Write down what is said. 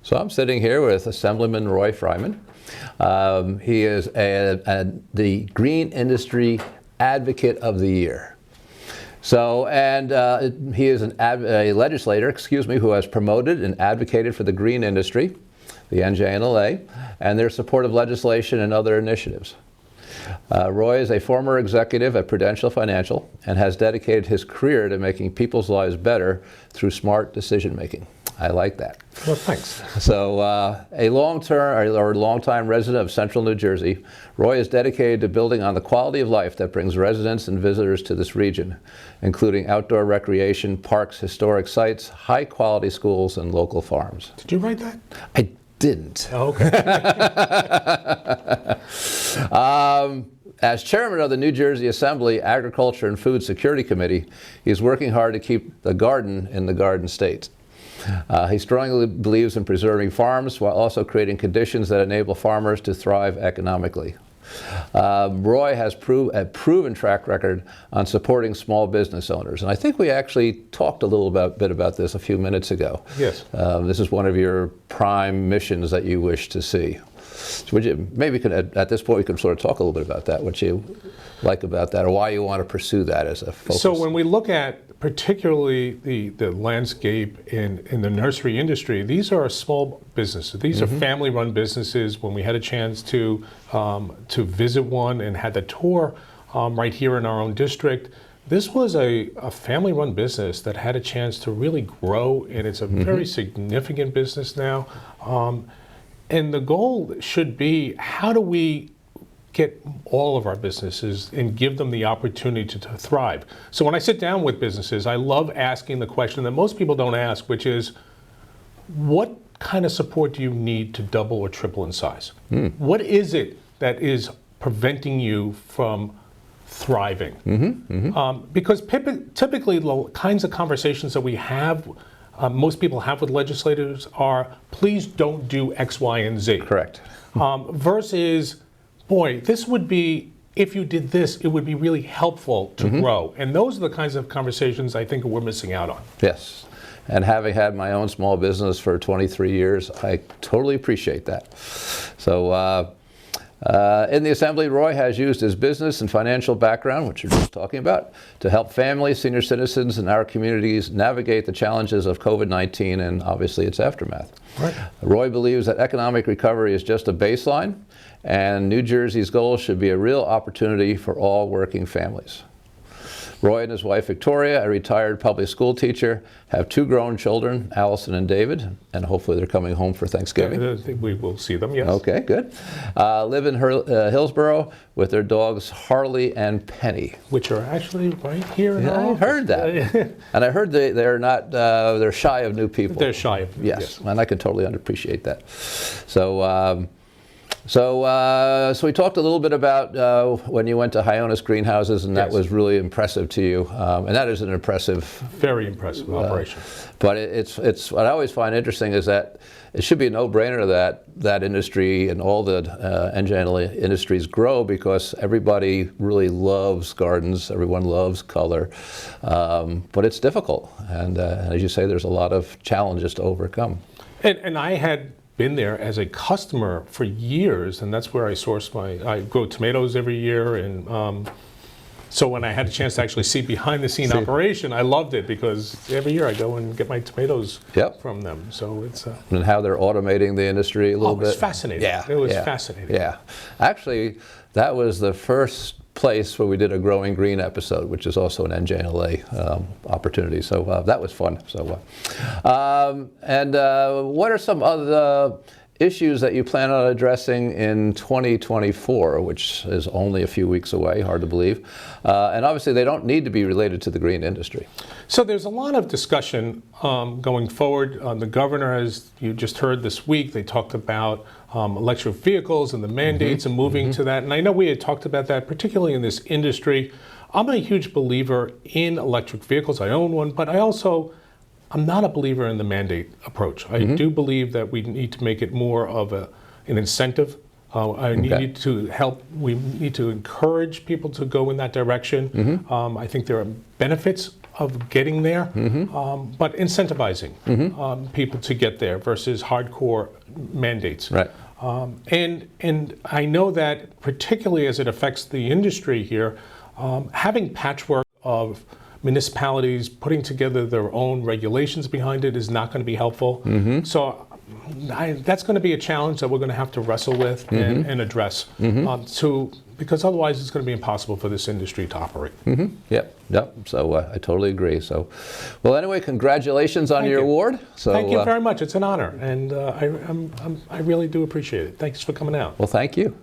So I'm sitting here with Assemblyman Roy Fryman. He is the Green Industry Advocate of the Year. So, and he is a legislator, who has promoted and advocated for the green industry, the NJNLA, and their support of legislation and other initiatives. Roy is a former executive at Prudential Financial and has dedicated his career to making people's lives better through smart decision making. I like that. Well, thanks. So, a long-time resident of Central New Jersey, Roy is dedicated to building on the quality of life that brings residents and visitors to this region, including outdoor recreation, parks, historic sites, high-quality schools, and local farms. Did you write that? I didn't. Oh, okay. As chairman of the New Jersey Assembly Agriculture and Food Security Committee, he's working hard to keep the garden in the Garden State. He strongly believes in preserving farms while also creating conditions that enable farmers to thrive economically. Roy has a proven track record on supporting small business owners, and I think we actually talked a little bit about this a few minutes ago. Yes. This is one of your prime missions that you wish to see. So would you, maybe we could, at this point we can sort of talk a little bit about that, what you like about that, or why you want to pursue that as a focus. So when we look at particularly the landscape in the nursery industry, these are small businesses. These are family-run businesses. When we had a chance to visit one and had the tour right here in our own district, this was a family-run business that had a chance to really grow, and it's a very significant business now. And the goal should be, how do we get all of our businesses and give them the opportunity to thrive? So when I sit down with businesses, I love asking the question that most people don't ask, which is, what kind of support do you need to double or triple in size? What is it that is preventing you from thriving? Because typically the kinds of conversations that we have, most people have with legislators are, please don't do X, Y, and Z. Correct. Versus, boy, this would be, if you did this, it would be really helpful to grow. And those are the kinds of conversations I think we're missing out on. Yes. And having had my own small business for 23 years, I totally appreciate that. So in the Assembly, Roy has used his business and financial background, which you're just talking about, to help families, senior citizens in our communities navigate the challenges of COVID-19 and obviously its aftermath. Right. Roy believes that economic recovery is just a baseline, and New Jersey's goal should be a real opportunity for all working families. Roy and his wife Victoria, a retired public school teacher, have 2 grown children, Allison and David, and hopefully they're coming home for Thanksgiving. I think we will see them, yes. Okay, good. Live in Hillsborough with their dogs Harley and Penny. Which are actually right here in our office. I heard that. And I heard they're not, they're shy of new people. They're shy of new, yes. And I can totally appreciate that. So, so we talked a little bit about when you went to Hyonis Greenhouses, and that was really impressive to you. And that is an impressive, very impressive operation. But it's what I always find interesting is that it should be a no-brainer that industry and all the NJNLA industries grow, because everybody really loves gardens. Everyone loves color, but it's difficult. And as you say, there's a lot of challenges to overcome. And I had been there as a customer for years, and that's where I source I grow tomatoes every year, and so when I had a chance to actually see behind the scene operation, I loved it, because every year I go and get my tomatoes from them. So it's and how they're automating the industry a little bit. It was fascinating. Yeah, it was fascinating. Yeah, actually, that was the first place where we did a Growing Green episode, which is also an NJNLA opportunity. So that was fun. So, what are some other issues that you plan on addressing in 2024, which is only a few weeks away, hard to believe? And obviously they don't need to be related to the green industry. So there's a lot of discussion going forward. The governor, as you just heard this week, they talked about electric vehicles and the mandates and moving to that. And I know we had talked about that, particularly in this industry. I'm a huge believer in electric vehicles. I own one, but I'm not a believer in the mandate approach. I do believe that we need to make it more of an incentive. We need to encourage people to go in that direction. I think there are benefits of getting there, but incentivizing people to get there versus hardcore mandates. Right. And I know that particularly as it affects the industry here, having patchwork of municipalities putting together their own regulations behind it is not going to be helpful. So that's going to be a challenge that we're going to have to wrestle with and address because otherwise it's going to be impossible for this industry to operate. Yep. So I totally agree. So, well, anyway, congratulations on your award. So thank you very much. It's an honor, and I really do appreciate it. Thanks for coming out. Well, thank you.